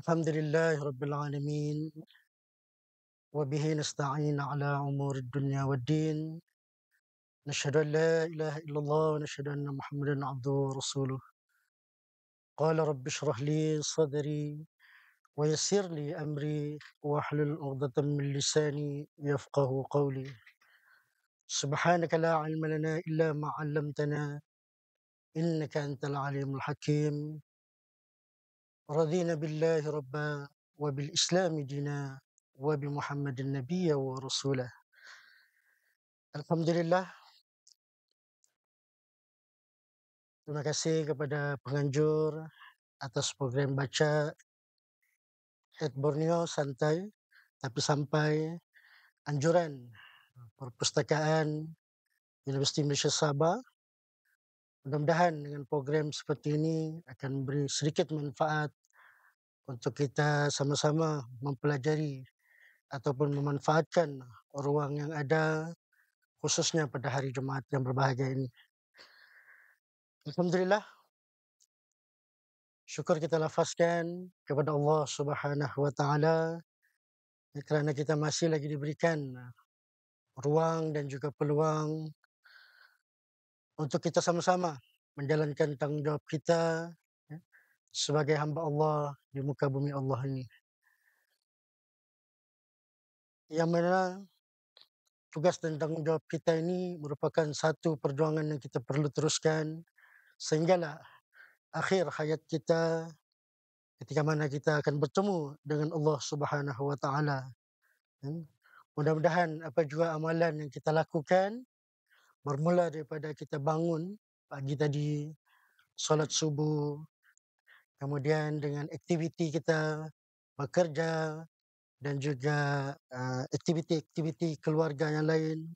Alhamdulillah Rabbil Alamin wa bihi nasta'in ala umuri dunya waddin. Nashhadu an la ilaha illallah wa nashhadu anna Muhammadan abduhu wa rasuluh. Qala rabbi shrah li sadri wa yassir li amri wahlul 'uqdatam min lisani yafqahu qawli. Subhanaka la ilma lana illa ma 'allamtana innaka antal alimul hakim. Radina billahi rabba wa bil islami dina wa bi Muhammadin nabiyya wa rasulah. Alhamdulillah, terima kasih kepada penganjur atas program baca Head Borneo Santai tapi sampai, anjuran Perpustakaan Universiti Malaysia Sabah. Mudah-mudahan dengan program seperti ini akan memberi sedikit manfaat untuk kita sama-sama mempelajari ataupun memanfaatkan ruang yang ada, khususnya pada hari Jumaat yang berbahagia ini. Alhamdulillah, syukur kita lafazkan kepada Allah Subhanahu wa taala kerana kita masih lagi diberikan ruang dan juga peluang untuk kita sama-sama menjalankan tanggungjawab kita, ya, sebagai hamba Allah di muka bumi Allah ini. Yang mana tugas dan tanggungjawab kita ini merupakan satu perjuangan yang kita perlu teruskan sehinggalah akhir hayat kita, ketika mana kita akan bertemu dengan Allah Subhanahu wa taala. Mudah-mudahan apa juga amalan yang kita lakukan, bermula daripada kita bangun pagi tadi, solat subuh, kemudian dengan aktiviti kita bekerja dan juga aktiviti-aktiviti keluarga yang lain,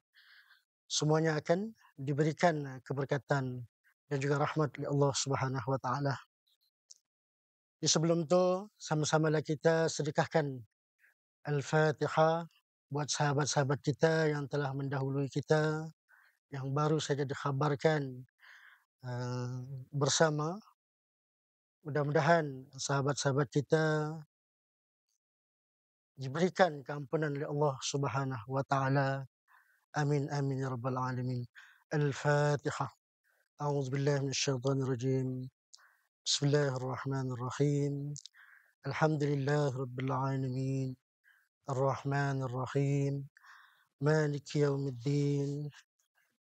semuanya akan diberikan keberkatan dan juga rahmat oleh Allah Subhanahu wa taala. Di sebelum tu, sama-samalah kita sedekahkan Al-Fatihah buat sahabat-sahabat kita yang telah mendahului kita, yang baru saja dikhabarkan bersama. Mudah-mudahan sahabat-sahabat kita diberikan keampunan oleh Allah Subhanahu wa taala. Amin amin ya rabbal alamin. Al-Fatihah. A'udzubillahi minasyaitonir rajim. Bismillahirrahmanirrahim. Alhamdulillahi rabbil alamin. Ar-Rahmanir Rahim. Maliki yaumiddin.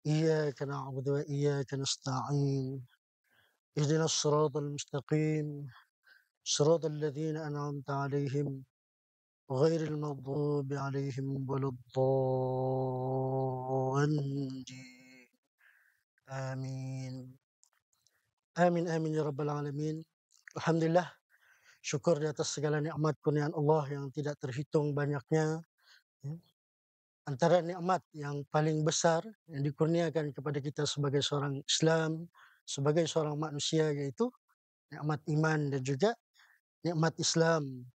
Iyyaka na'budu wa iyyaka nasta'in. Ihdinas siratal mustaqim. Siratal ladzina an'amta 'alaihim غير المغضوب عليهم ولا الضالين. Amin. Amin amin ya rabbal alamin. Alhamdulillah, syukur di atas segala nikmat kurniaan Allah yang tidak terhitung banyaknya. Antara nikmat yang paling besar yang dikurniakan kepada kita sebagai seorang Islam, sebagai seorang manusia, yaitu nikmat iman dan juga nikmat Islam.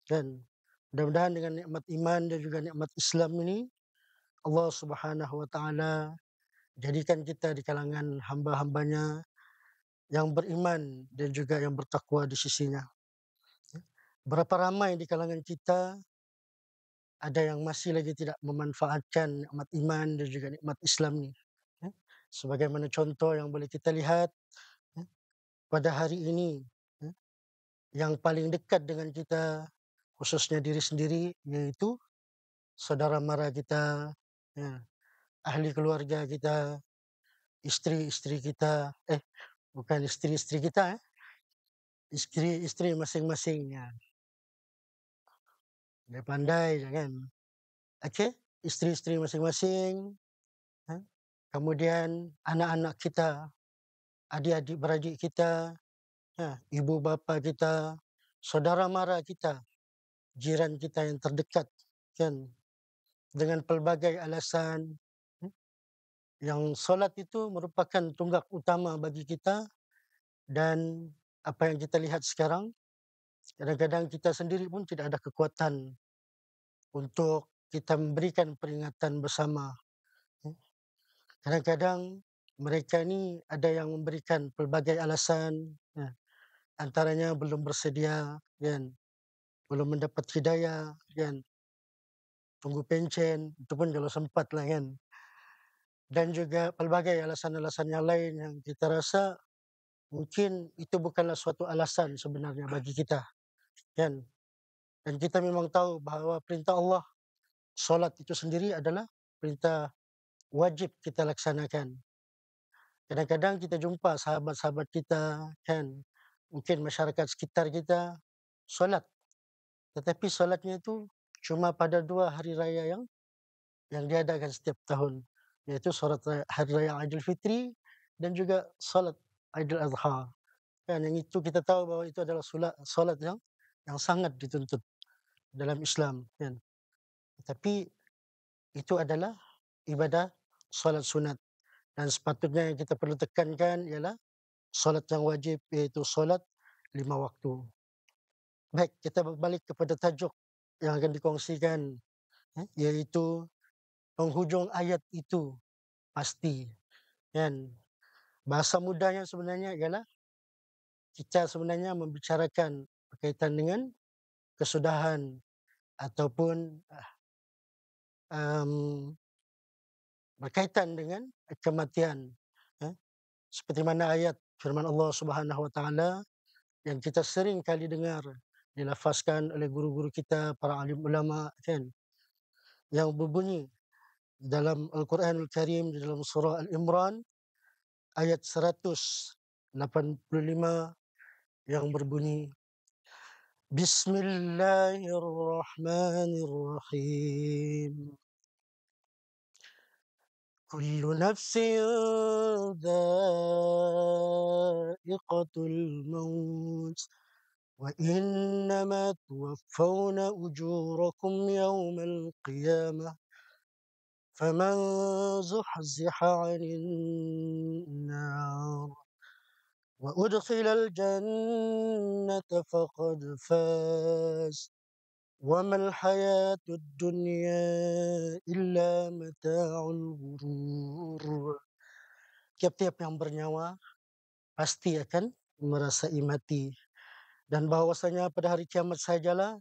Dan mudah-mudahan dengan nikmat iman dan juga nikmat Islam ini, Allah Subhanahu wa taala jadikan kita di kalangan hamba-hambanya yang beriman dan juga yang bertakwa di sisinya. Berapa ramai di kalangan kita ada yang masih lagi tidak memanfaatkan nikmat iman dan juga nikmat Islam ni. Sebagaimana contoh yang boleh kita lihat pada hari ini, yang paling dekat dengan kita, khususnya diri sendiri, iaitu saudara mara kita, ahli keluarga kita, isteri-isteri kita, bukan isteri-isteri kita, isteri-isteri masing-masing. Dia pandai jangan. Okey, isteri-isteri masing-masing, kemudian anak-anak kita, adik-adik beradik kita, ibu bapa kita, saudara mara kita, jiran kita yang terdekat, kan, dengan pelbagai alasan, yang solat itu merupakan tunggak utama bagi kita. Dan apa yang kita lihat sekarang, kadang-kadang kita sendiri pun tidak ada kekuatan untuk kita memberikan peringatan bersama. Kadang-kadang mereka ni ada yang memberikan pelbagai alasan, antaranya belum bersedia, kan. belum mendapat hidayah kan, tunggu pencen, itu pun kalau sempatlah kan. Dan juga pelbagai alasan-alasan yang lain yang kita rasa mungkin itu bukanlah suatu alasan sebenarnya bagi kita kan. Dan kita memang tahu bahawa perintah Allah, solat itu sendiri adalah perintah wajib kita laksanakan. Kadang-kadang kita jumpa sahabat-sahabat kita kan, mungkin masyarakat sekitar kita solat, tetapi solatnya itu cuma pada 2 hari raya yang diadakan setiap tahun, iaitu solat hari raya Aidilfitri dan juga solat Aidil Adha. Kan yang itu kita tahu bahwa itu adalah solat yang sangat dituntut dalam Islam kan. Tetapi itu adalah ibadah solat sunat, dan sepatutnya yang kita perlu tekankan ialah solat yang wajib, iaitu solat 5 waktu. Baik, kita berbalik kepada tajuk yang akan dikongsikan, iaitu penghujung ayat itu pasti kan. Bahasa mudahnya sebenarnya ialah kita sebenarnya membicarakan berkaitan dengan kesudahan ataupun um, berkaitan dengan kematian. Seperti mana ayat firman Allah Subhanahu Wa Taala yang kita sering kali dengar dilafazkan oleh guru-guru kita, para alim ulama kan, yang berbunyi dalam Al-Quranul Karim di dalam surah Al-Imran ayat 185 yang berbunyi Bismillahirrahmanirrahim. Kullu nafsin dha'iqatul maut wa innama tuwaffawna ujurakum yawmal qiyamah faman zuhziha 'anil nar wa udkhilal jannata faqad faz wa mal hayatud dunya illa mata'ul ghurur. Tiap-tiap yang bernyawa pasti akan merasai mati, dan bahwasanya pada hari kiamat sajalah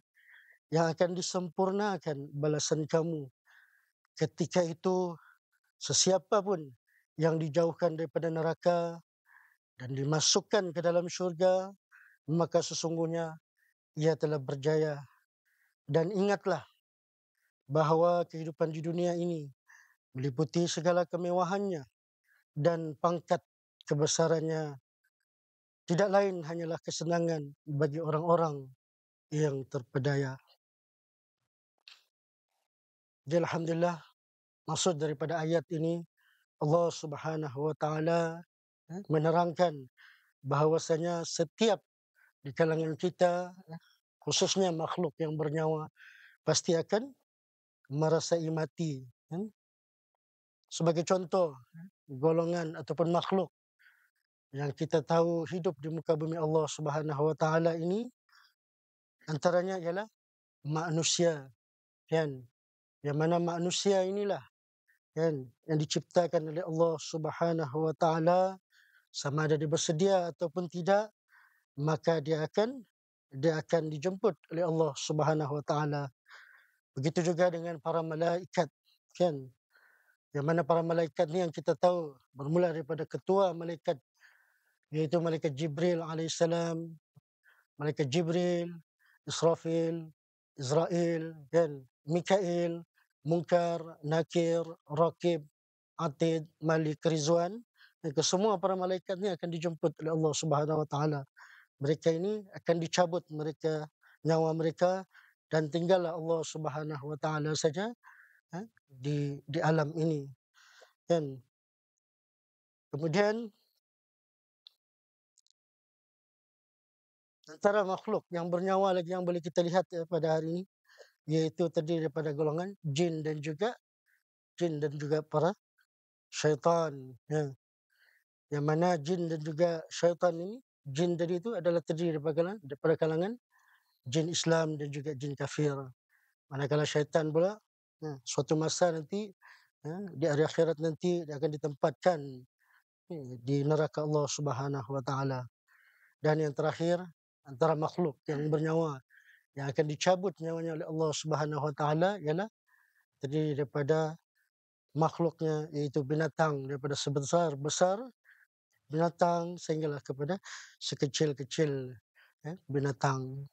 yang akan disempurnakan balasan kamu. Ketika itu sesiapa pun yang dijauhkan daripada neraka dan dimasukkan ke dalam syurga, maka sesungguhnya ia telah berjaya. Dan ingatlah bahawa kehidupan di dunia ini meliputi segala kemewahannya dan pangkat kebesarannya tidak lain hanyalah kesenangan bagi orang-orang yang terpedaya. Jadi alhamdulillah, maksud daripada ayat ini Allah Subhanahu Wa Taala menerangkan bahawasanya setiap di kalangan kita, khususnya makhluk yang bernyawa, pasti akan merasai mati. Sebagai contoh, golongan ataupun makhluk yang kita tahu hidup di muka bumi Allah Subhanahu Wa Taala ini, antaranya ialah manusia kan. Yang mana manusia inilah kan yang diciptakan oleh Allah Subhanahu Wa Taala, sama ada dia bersedia ataupun tidak, maka dia akan dijemput oleh Allah Subhanahu Wa Taala. Begitu juga dengan para malaikat kan, yang mana para malaikat ni yang kita tahu bermula daripada ketua malaikat, iaitu malaikat Jibril alaihissalam, malaikat Jibril, Israfil, Israel kan, Mikail, Munkar, Nakir, Rakib, Atid, Malik, Rizwan. Kesemua para malaikat ni akan dijemput oleh Allah Subhanahu Wa Taala. Mereka ini akan dicabut nyawa mereka, dan tinggallah Allah Subhanahu Wa Taala saja di alam ini kan. Kemudian antara makhluk yang bernyawa lagi yang boleh kita lihat pada hari ini, iaitu terdiri daripada golongan jin dan juga para syaitan. Yang mana jin dan juga syaitan ini, jin tadi itu adalah terdiri daripada kalangan jin Islam dan juga jin kafir. Manakala syaitan pula, suatu masa nanti di hari akhirat nanti dia akan ditempatkan di neraka Allah Subhanahu Wa Taala. Dan yang terakhir, antara makhluk yang bernyawa, yang akan dicabut nyawanya oleh Allah Subhanahu Wa Taala ialah terdiri daripada makhluknya, iaitu binatang, daripada sebesar-besar binatang sehinggalah kepada sekecil-kecil, binatang.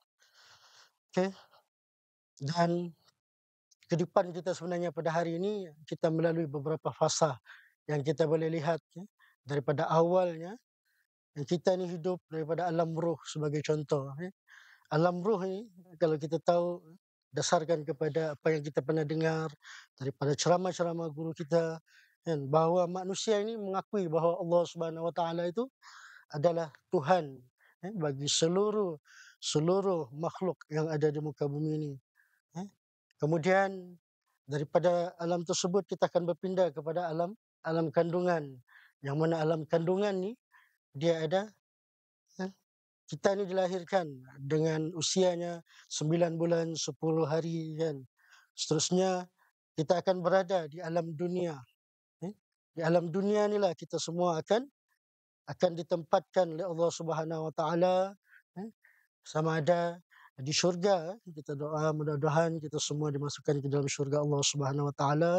Okey, dan kehidupan kita sebenarnya pada hari ini, kita melalui beberapa fasa yang kita boleh lihat, daripada awalnya yang kita ni hidup daripada alam roh sebagai contoh. Alam roh ni kalau kita tahu dasarkan kepada apa yang kita pernah dengar daripada ceramah-ceramah guru kita, kan, bahawa manusia ini mengakui bahawa Allah Subhanahu Wa Taala itu adalah Tuhan, bagi seluruh seluruh makhluk yang ada di muka bumi ini. Kemudian daripada alam tersebut kita akan berpindah kepada alam alam kandungan, yang mana alam kandungan ni dia ada, kita ni dilahirkan dengan usianya 9 bulan 10 hari, kan. Seterusnya kita akan berada di alam dunia. Di alam dunia inilah kita semua akan ditempatkan oleh Allah Subhanahu Wa Taala, sama ada di syurga. Kita doa mudah-mudahan kita semua dimasukkan ke dalam syurga Allah Subhanahu Wa Taala,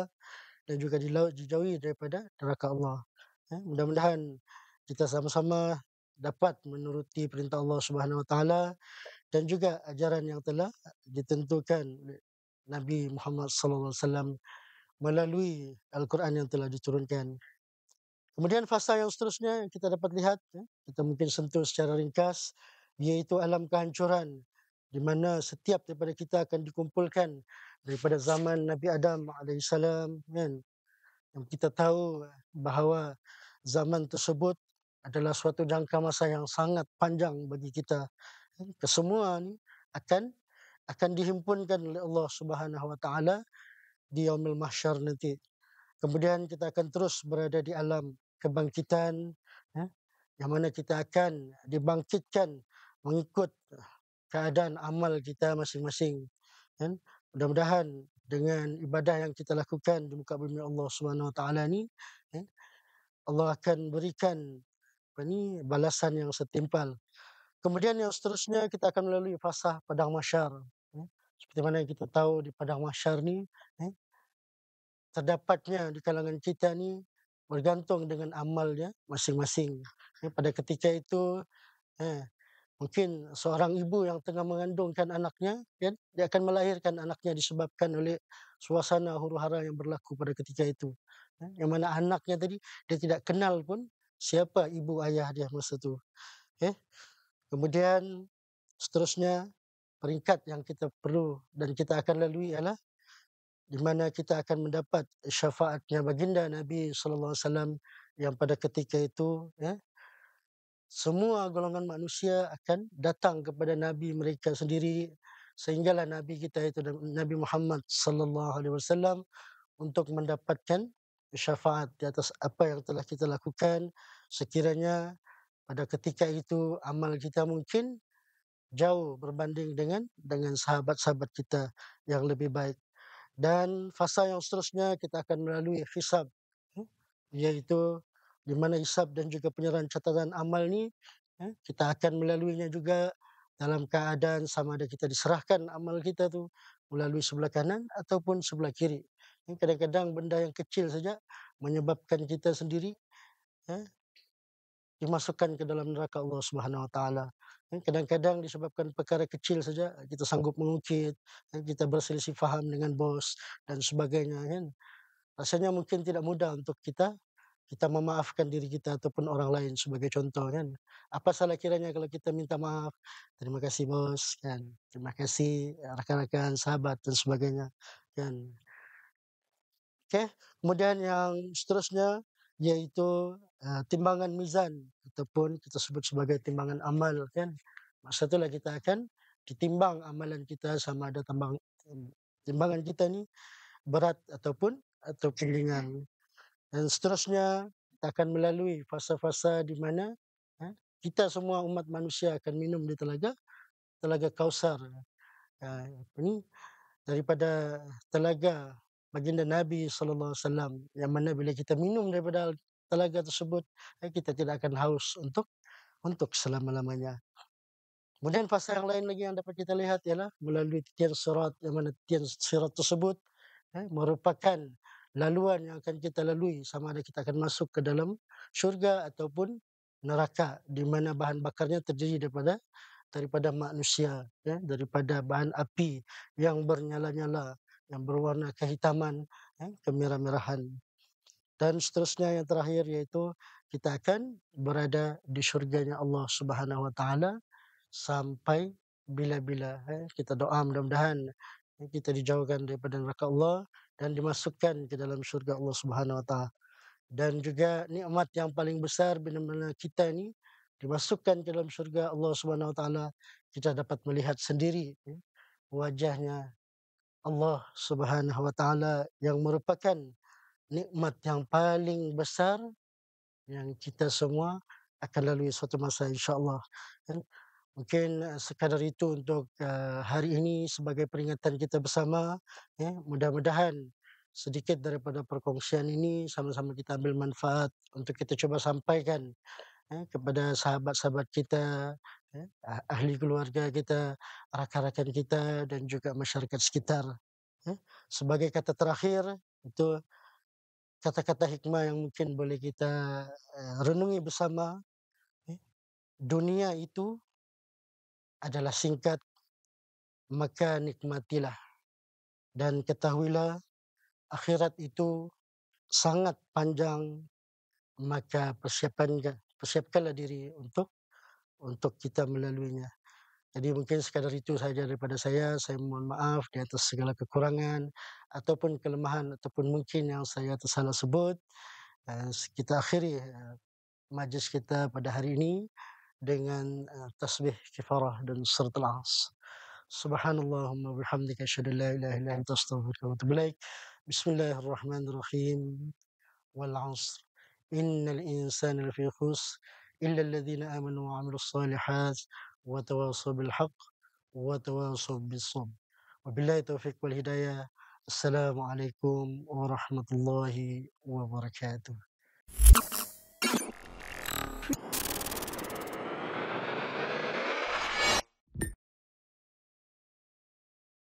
dan juga dijauhi daripada neraka Allah. Mudah-mudahan kita sama-sama dapat menuruti perintah Allah Subhanahu Wa Taala dan juga ajaran yang telah ditentukan oleh Nabi Muhammad sallallahu alaihi wasallam melalui Al-Quran yang telah diturunkan. Kemudian fasa yang seterusnya yang kita dapat lihat, kita mungkin sentuh secara ringkas, iaitu alam kehancuran, di mana setiap daripada kita akan dikumpulkan daripada zaman Nabi Adam alaihissalam, kan. Yang kita tahu bahawa zaman tersebut adalah suatu jangka masa yang sangat panjang bagi kita. Kesemua ni akan dihimpunkan oleh Allah Subhanahu Wa Taala di yaumil mahsyar nanti. Kemudian kita akan terus berada di alam kebangkitan, yang mana kita akan dibangkitkan mengikut keadaan amal kita masing-masing, kan. Mudah-mudahan dengan ibadah yang kita lakukan di muka bumi Allah Subhanahu Wa Taala ni, Allah akan berikan balasan yang setimpal. Kemudian yang seterusnya kita akan melalui fasa padang mahsyar. Seperti mana yang kita tahu di padang mahsyar ni, terdapatnya di kalangan kita ni bergantung dengan amalnya masing-masing. Pada ketika itu, mungkin seorang ibu yang tengah mengandungkan anaknya, kan, dia akan melahirkan anaknya disebabkan oleh suasana huru-hara yang berlaku pada ketika itu. Yang mana anaknya tadi dia tidak kenal pun siapa ibu ayah dia masa tu. Kemudian seterusnya peringkat yang kita perlu dan kita akan lalui ialah di mana kita akan mendapat syafaatnya baginda Nabi sallallahu alaihi wasallam, yang pada ketika itu, semua golongan manusia akan datang kepada nabi mereka sendiri, sehinggalah nabi kita itu Nabi Muhammad sallallahu alaihi wasallam untuk mendapatkan syafaat di atas apa yang telah kita lakukan. Sekiranya pada ketika itu amal kita mungkin jauh berbanding dengan sahabat-sahabat kita yang lebih baik. Dan fasa yang seterusnya kita akan melalui hisab, iaitu di mana hisab dan juga penyerahan catatan amal ni, kita akan melaluinya juga dalam keadaan sama ada kita diserahkan amal kita tu melalui sebelah kanan ataupun sebelah kiri. Kadang-kadang benda yang kecil saja menyebabkan kita sendiri, dimasukkan ke dalam neraka Allah Subhanahu Wa Taala. Kadang-kadang disebabkan perkara kecil saja kita sanggup mengukit, kita berselisih faham dengan bos dan sebagainya, kan. Rasanya mungkin tidak mudah untuk kita memaafkan diri kita ataupun orang lain sebagai contoh, kan. Apa salah kiranya kalau kita minta maaf, "Terima kasih bos," kan. "Terima kasih rakan-rakan, sahabat," dan sebagainya, kan. Okey, kemudian yang seterusnya iaitu, timbangan mizan ataupun kita sebut sebagai timbangan amal, kan. Masa itulah kita akan ditimbang amalan kita sama ada timbangan kita ni berat ataupun ringan. Dan seterusnya kita akan melalui fasa-fasa di mana, kita semua umat manusia akan minum di Telaga Kausar. Ini daripada telaga baginda Nabi sallallahu alaihi wasallam, yang mana bila kita minum daripada telaga tersebut, kita tidak akan haus untuk selama-lamanya. Kemudian fasa yang lain lagi yang dapat kita lihat ialah melalui titian sirat, yang mana titian sirat tersebut merupakan laluan yang akan kita lalui sama ada kita akan masuk ke dalam syurga ataupun neraka, di mana bahan bakarnya terdiri daripada manusia, daripada bahan api yang bernyala-nyala, yang berwarna kehitaman, kemerah-merahan. Dan seterusnya yang terakhir iaitu kita akan berada di syurganya Allah Subhanahu Wa Taala sampai bila-bila. Kita doa mudah-mudahan kita dijauhkan daripada neraka Allah dan dimasukkan ke dalam syurga Allah Subhanahu Wa Taala. Dan juga nikmat yang paling besar bila mana kita ni dimasukkan ke dalam syurga Allah Subhanahu Wa Taala, kita dapat melihat sendiri wajahnya Allah Subhanahu Wa Taala yang merupakan nikmat yang paling besar yang kita semua akan lalui suatu masa insya-Allah, kan. Mungkin, sekadar itu untuk, hari ini sebagai peringatan kita bersama, mudah-mudahan sedikit daripada perkongsian ini sama-sama kita ambil manfaat untuk kita cuba sampaikan, kepada sahabat-sahabat kita, ahli keluarga kita, rakan-rakan kita dan juga masyarakat sekitar, Sebagai kata terakhir, itu kata-kata hikmah yang mungkin boleh kita, renungi bersama, eh, dunia itu adalah singkat, maka nikmatilah dan ketahuilah akhirat itu sangat panjang, maka persiapkanlah diri untuk kita melaluinya. Jadi mungkin sekadar itu saja daripada saya mohon maaf di atas segala kekurangan ataupun kelemahan ataupun mungkin yang saya tersalah sebut. Kita akhiri, majlis kita pada hari ini dengan, tasbih kifarah dan suratul As. Subhanallahumma wa bihamdika asyhadu an la ilaha illa anta astaghfiruka wa atubu ilaik. Bismillahirrahmanirrahim. Wal 'ashr. Innal insana lafi khusr illa alladhina amanu wa 'amilus shalihat wa tawassaw bil haqq wa tawassaw bis sabr. Wabillahi taufiq wal hidayah. Assalamualaikum warahmatullahi wabarakatuh.